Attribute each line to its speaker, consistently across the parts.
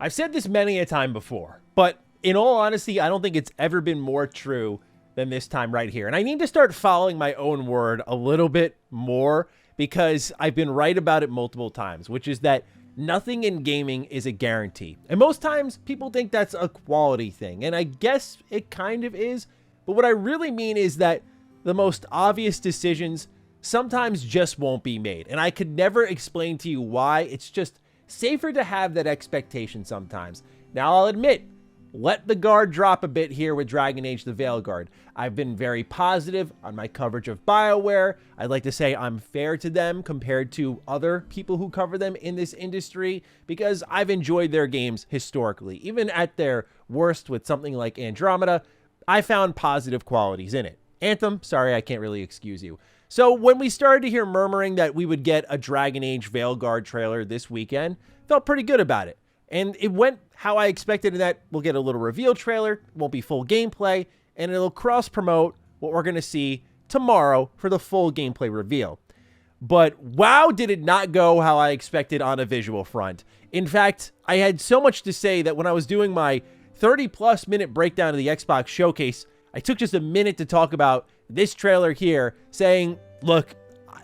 Speaker 1: I've said this many a time before, but in all honesty, I don't think it's ever been more true than this time right here. And I need to start following my own word a little bit more because I've been right about it multiple times, which is that nothing in gaming is a guarantee. And most times people think that's a quality thing. And I guess it kind of is. But what I really mean is that the most obvious decisions sometimes just won't be made. And I could never explain to you why. It's just safer to have that expectation sometimes. Now, I'll admit, let the guard drop a bit here with Dragon Age the Veilguard. I've been very positive on my coverage of BioWare. I'd like to say I'm fair to them compared to other people who cover them in this industry because I've enjoyed their games historically. Even at their worst with something like Andromeda, I found positive qualities in it. Anthem, sorry, I can't really excuse you. So when we started to hear murmuring that we would get a Dragon Age Veilguard trailer this weekend, felt pretty good about it. And it went how I expected in that we'll get a little reveal trailer, won't be full gameplay, and it'll cross-promote what we're going to see tomorrow for the full gameplay reveal. But wow, did it not go how I expected on a visual front. In fact, I had so much to say that when I was doing my 30-plus minute breakdown of the Xbox showcase, I took just a minute to talk about this trailer here, saying, look,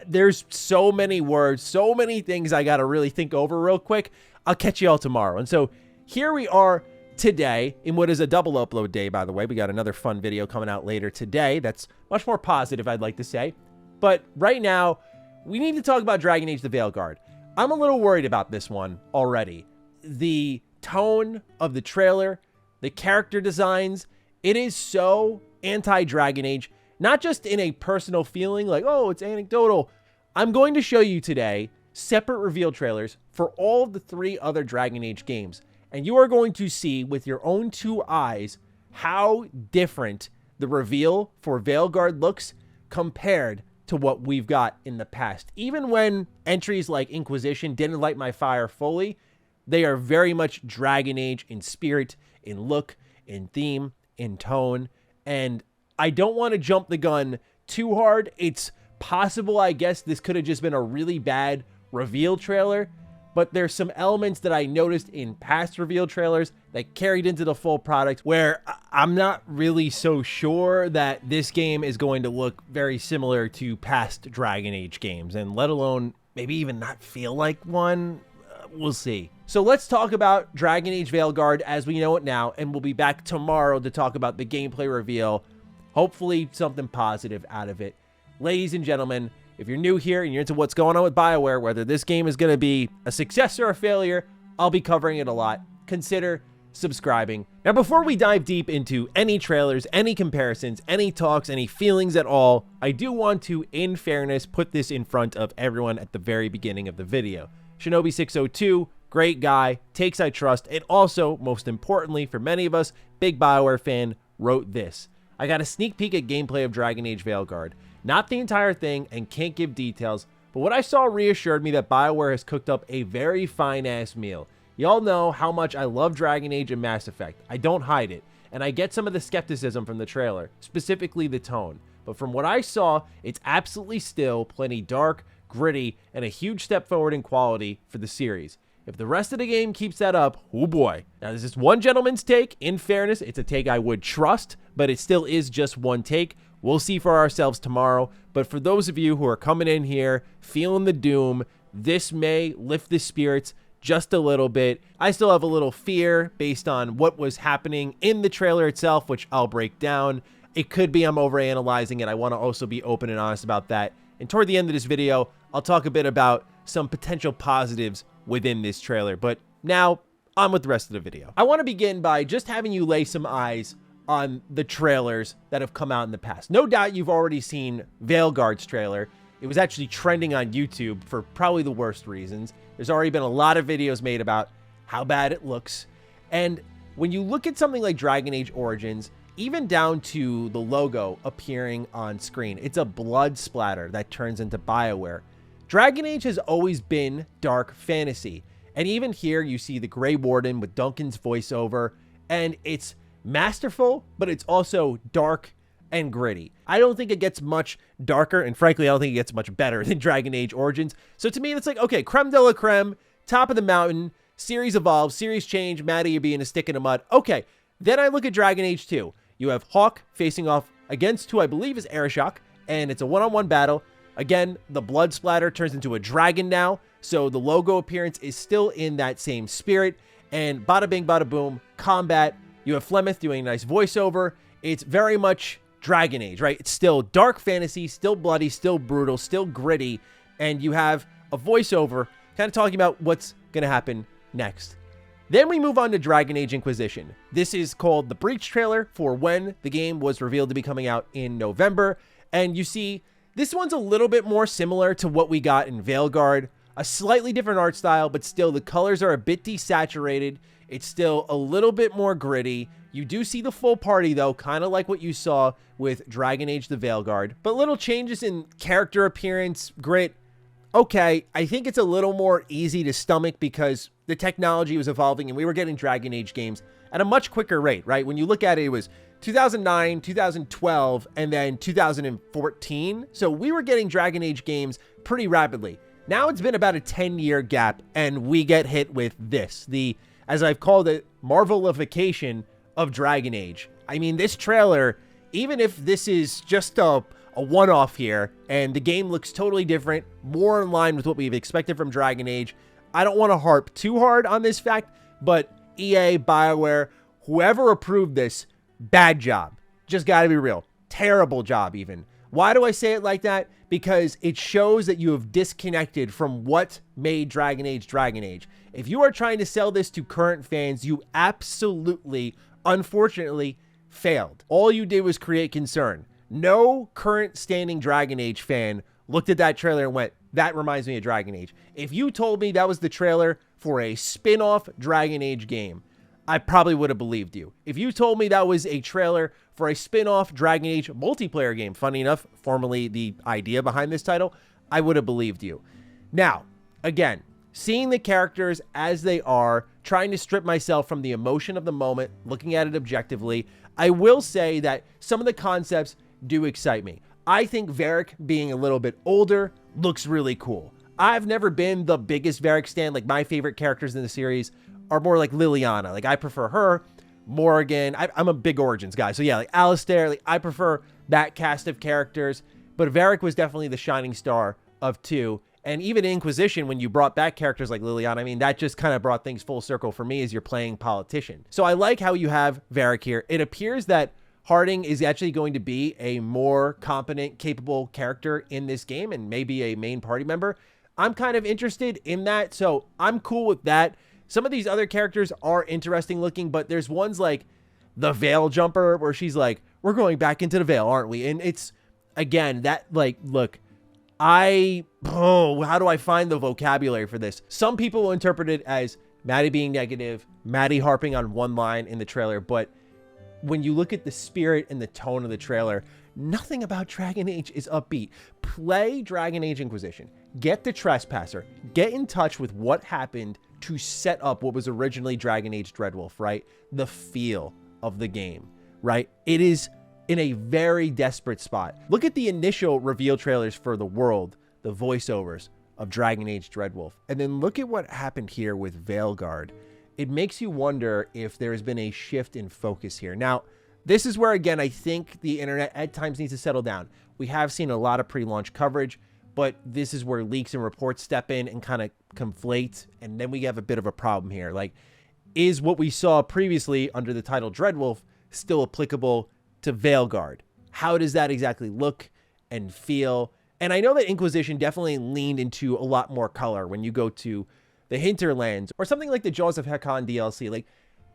Speaker 1: there's so many words, so many things I got to really think over real quick. I'll catch you all tomorrow. And so here we are today in what is a double upload day, by the way. We got another fun video coming out later today that's much more positive, I'd like to say. But right now, we need to talk about Dragon Age the Veilguard. I'm a little worried about this one already. The tone of the trailer, the character designs, it is so anti-Dragon Age, not just in a personal feeling like, oh, it's anecdotal. I'm going to show you today separate reveal trailers for all of the 3 other Dragon Age games. And you are going to see with your own 2 eyes how different the reveal for Veilguard looks compared to what we've got in the past. Even when entries like Inquisition didn't light my fire fully, they are very much Dragon Age in spirit, in look, in theme, in tone. And I don't want to jump the gun too hard. It's possible, I guess, this could have just been a really bad reveal trailer, but there's some elements that I noticed in past reveal trailers that carried into the full product where I'm not really so sure that this game is going to look very similar to past Dragon Age games, and let alone maybe even not feel like one. We'll see. So let's talk about Dragon Age Veilguard as we know it now, and we'll be back tomorrow to talk about the gameplay reveal. Hopefully something positive out of it. Ladies and gentlemen, if you're new here and you're into what's going on with BioWare, whether this game is going to be a success or a failure, I'll be covering it a lot. Consider subscribing. Now, before we dive deep into any trailers, any comparisons, any talks, any feelings at all, I do want to, in fairness, put this in front of everyone at the very beginning of the video. Shinobi602, great guy, takes I trust, and also, most importantly for many of us, big BioWare fan, wrote this. I got a sneak peek at gameplay of Dragon Age Veilguard. Not the entire thing and can't give details, but what I saw reassured me that BioWare has cooked up a very fine-ass meal. Y'all know how much I love Dragon Age and Mass Effect. I don't hide it, and I get some of the skepticism from the trailer, specifically the tone. But from what I saw, it's absolutely still plenty dark, gritty, and a huge step forward in quality for the series. If the rest of the game keeps that up, oh boy. Now, this is one gentleman's take. In fairness, it's a take I would trust, but it still is just one take. We'll see for ourselves tomorrow, but for those of you who are coming in here feeling the doom, this may lift the spirits just a little bit. I still have a little fear based on what was happening in the trailer itself, which I'll break down. It could be I'm overanalyzing it. I want to also be open and honest about that. And toward the end of this video, I'll talk a bit about some potential positives within this trailer. But now, on with the rest of the video. I want to begin by just having you lay some eyes on the trailers that have come out in the past. No doubt you've already seen Veilguard's trailer. It was actually trending on YouTube for probably the worst reasons. There's already been a lot of videos made about how bad it looks. And when you look at something like Dragon Age Origins, even down to the logo appearing on screen, it's a blood splatter that turns into BioWare. Dragon Age has always been dark fantasy. And even here you see the Grey Warden with Duncan's voiceover, and it's masterful, but it's also dark and gritty. I don't think it gets much darker, and frankly, I don't think it gets much better than Dragon Age Origins. So to me, it's like, okay, creme de la creme, top of the mountain, series evolves, series change, Matty, you're being a stick in the mud. Okay, then I look at Dragon Age 2. You have Hawk facing off against who I believe is Arishok, and it's a one-on-one battle. Again, the blood splatter turns into a dragon now, so the logo appearance is still in that same spirit. And bada bing, bada boom, combat. You have Flemeth doing a nice voiceover. It's very much Dragon Age, right? It's still dark fantasy, still bloody, still brutal, still gritty. And you have a voiceover kind of talking about what's going to happen next. Then we move on to Dragon Age Inquisition. This is called the Breach trailer for when the game was revealed to be coming out in November. And you see, this one's a little bit more similar to what we got in Veilguard. A slightly different art style, but still the colors are a bit desaturated. It's still a little bit more gritty. You do see the full party though, kind of like what you saw with Dragon Age the Veilguard. But little changes in character appearance, grit. Okay, I think it's a little more easy to stomach because the technology was evolving and we were getting Dragon Age games at a much quicker rate, right? When you look at it, it was 2009, 2012, and then 2014. So we were getting Dragon Age games pretty rapidly. Now it's been about a 10-year gap, and we get hit with this, the, as I've called it, Marvelification of Dragon Age. I mean, this trailer, even if this is just a one-off here, and the game looks totally different, more in line with what we've expected from Dragon Age, I don't want to harp too hard on this fact, but EA, BioWare, whoever approved this, bad job. Just gotta be real. Terrible job, even. Why do I say it like that? Because it shows that you have disconnected from what made Dragon Age Dragon Age. If you are trying to sell this to current fans, you absolutely, unfortunately, failed. All you did was create concern. No current standing Dragon Age fan looked at that trailer and went, that reminds me of Dragon Age. If you told me that was the trailer for a spin-off Dragon Age game, I probably would have believed you. If you told me that was a trailer for a spin-off Dragon Age multiplayer game, funny enough, formerly the idea behind this title, I would have believed you. Now, again, seeing the characters as they are, trying to strip myself from the emotion of the moment, looking at it objectively, I will say that some of the concepts do excite me. I think Varric being a little bit older looks really cool. I've never been the biggest Varric stan. Like, my favorite characters in the series are more like Liliana. Like, I prefer her. Morgan. I'm a big Origins guy. So yeah, like Alistair, like I prefer that cast of characters. But Varric was definitely the shining star of 2. And even Inquisition, when you brought back characters like Liliana, I mean, that just kind of brought things full circle for me as you're playing politician. So I like how you have Varric here. It appears that Harding is actually going to be a more competent, capable character in this game and maybe a main party member. I'm kind of interested in that, so I'm cool with that. Some of these other characters are interesting looking, but there's ones like the Veil Jumper where she's like, we're going back into the Veil, aren't we? And it's, again, that, like, look, how do I find the vocabulary for this? Some people will interpret it as Matty being negative, Matty harping on one line in the trailer, but when you look at the spirit and the tone of the trailer, nothing about Dragon Age is upbeat. Play Dragon Age Inquisition. Get the Trespasser. Get in touch with what happened to set up what was originally Dragon Age Dreadwolf, right? The feel of the game, right? It is in a very desperate spot. Look at the initial reveal trailers for the world, the voiceovers of Dragon Age Dreadwolf, and then look at what happened here with Veilguard. It makes you wonder if there's been a shift in focus here. Now, this is where, again, I think the internet at times needs to settle down. We have seen a lot of pre-launch coverage, but this is where leaks and reports step in and kind of conflate, and then we have a bit of a problem here. Like, is what we saw previously under the title Dreadwolf still applicable to Veilguard? How does that exactly look and feel? And I know that Inquisition definitely leaned into a lot more color when you go to the Hinterlands or something like the Jaws of Hakan DLC, like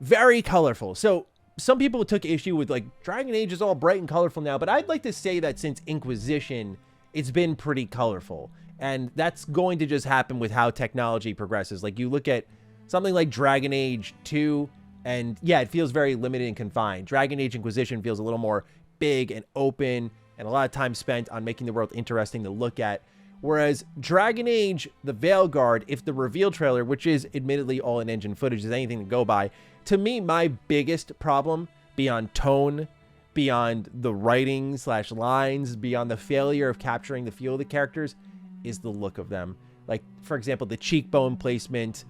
Speaker 1: very colorful. So some people took issue with like Dragon Age is all bright and colorful now, but I'd like to say that since Inquisition, it's been pretty colorful. And that's going to just happen with how technology progresses. Like you look at something like Dragon Age 2, and yeah, it feels very limited and confined. Dragon Age Inquisition feels a little more big and open, and a lot of time spent on making the world interesting to look at. Whereas Dragon Age, the Veilguard, if the reveal trailer, which is admittedly all in-engine footage, is anything to go by, to me, my biggest problem, beyond tone, beyond the writing / lines, beyond the failure of capturing the feel of the characters, is the look of them. Like, for example, the cheekbone placement,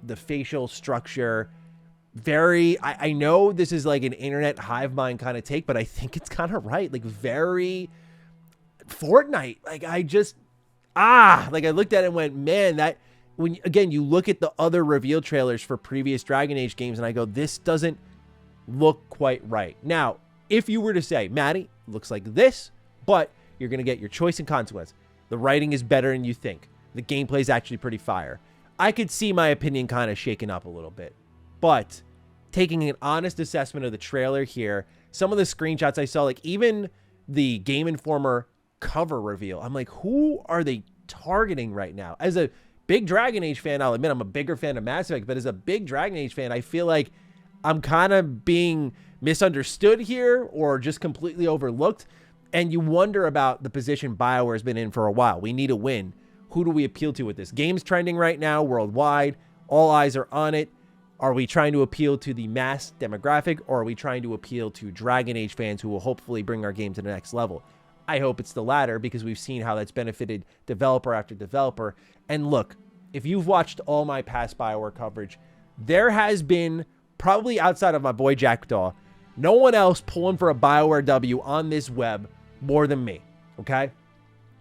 Speaker 1: The facial structure, very, I know this is like an internet hive mind kind of take, but I think it's kind of right. Like very Fortnite. Like I just, like I looked at it and went, man, that when, again, you look at the other reveal trailers for previous Dragon Age games and I go, this doesn't look quite right. Now, if you were to say, Matty, looks like this, but you're going to get your choice and consequence. The writing is better than you think. The gameplay is actually pretty fire. I could see my opinion kind of shaken up a little bit. But taking an honest assessment of the trailer here, some of the screenshots I saw, like even the Game Informer cover reveal, I'm like, who are they targeting right now? As a big Dragon Age fan, I'll admit I'm a bigger fan of Mass Effect, but as a big Dragon Age fan, I feel like I'm kind of being misunderstood here or just completely overlooked. And you wonder about the position BioWare has been in for a while. We need a win. Who do we appeal to with this? Game's trending right now worldwide. All eyes are on it. Are we trying to appeal to the mass demographic, or are we trying to appeal to Dragon Age fans who will hopefully bring our game to the next level? I hope it's the latter, because we've seen how that's benefited developer after developer. And look, if you've watched all my past BioWare coverage, there has been, probably outside of my boy Jackdaw, no one else pulling for a BioWare W on this web more than me, okay?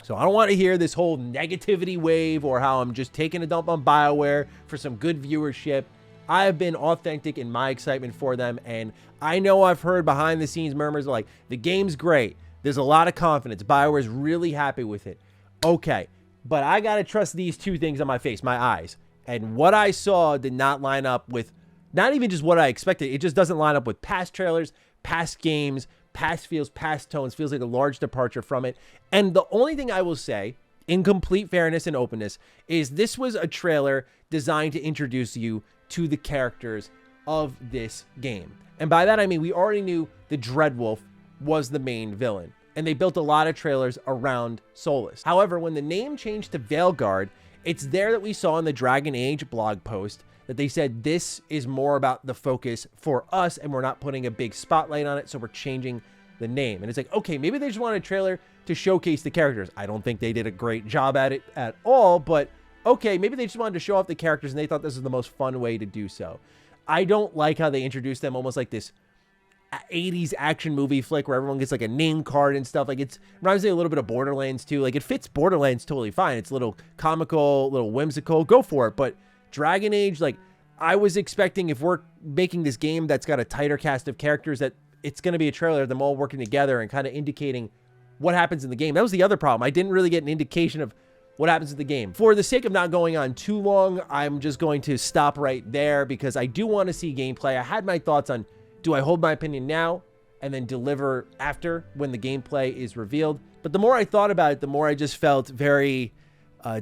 Speaker 1: So I don't want to hear this whole negativity wave or how I'm just taking a dump on BioWare for some good viewership. I have been authentic in my excitement for them, and I know I've heard behind the scenes murmurs like, the game's great. There's a lot of confidence. BioWare's really happy with it. Okay, but I got to trust these two things on my face, my eyes. And what I saw did not line up with, not even just what I expected. It just doesn't line up with past trailers, past games, past feels, past tones. Feels like a large departure from it. And the only thing I will say, in complete fairness and openness, is this was a trailer designed to introduce you to the characters of this game. And by that, I mean, we already knew the Dreadwolf was the main villain, and they built a lot of trailers around Solus. However, when the name changed to Veilguard, it's there that we saw in the Dragon Age blog post that they said this is more about the focus for us, and we're not putting a big spotlight on it, so we're changing the name. And it's like, okay, maybe they just wanted a trailer to showcase the characters. I don't think they did a great job at it at all, but okay, maybe they just wanted to show off the characters and they thought this was the most fun way to do so. I don't like how they introduced them almost like this 80s action movie flick where everyone gets like a name card and stuff. Like it reminds me a little bit of Borderlands too. Like it fits Borderlands totally fine. It's a little comical, a little whimsical. Go for it. But Dragon Age, like I was expecting, if we're making this game that's got a tighter cast of characters, that it's going to be a trailer of them all working together and kind of indicating what happens in the game. That was the other problem. I didn't really get an indication of what happens in the game. For the sake of not going on too long, I'm just going to stop right there because I do want to see gameplay. I had my thoughts on, do I hold my opinion now and then deliver after when the gameplay is revealed? But the more I thought about it, the more I just felt very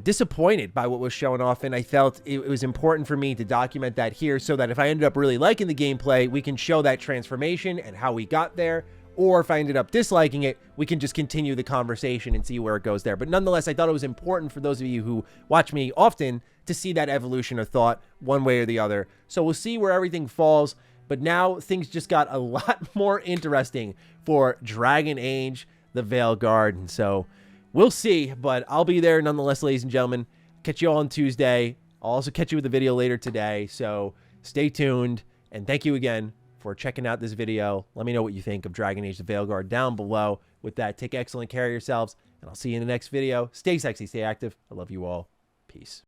Speaker 1: disappointed by what was shown off, and I felt it was important for me to document that here so that if I ended up really liking the gameplay, we can show that transformation and how we got there. Or if I ended up disliking it, we can just continue the conversation and see where it goes there. But nonetheless, I thought it was important for those of you who watch me often to see that evolution of thought one way or the other. So we'll see where everything falls. But now things just got a lot more interesting for Dragon Age, the Veilguard. And so we'll see. But I'll be there nonetheless, ladies and gentlemen. Catch you all on Tuesday. I'll also catch you with a video later today. So stay tuned. And thank you again for checking out this video. Let me know what you think of Dragon Age the Veilguard down below. With that, take excellent care of yourselves, and I'll see you in the next video. Stay sexy, stay active. I love you all. Peace.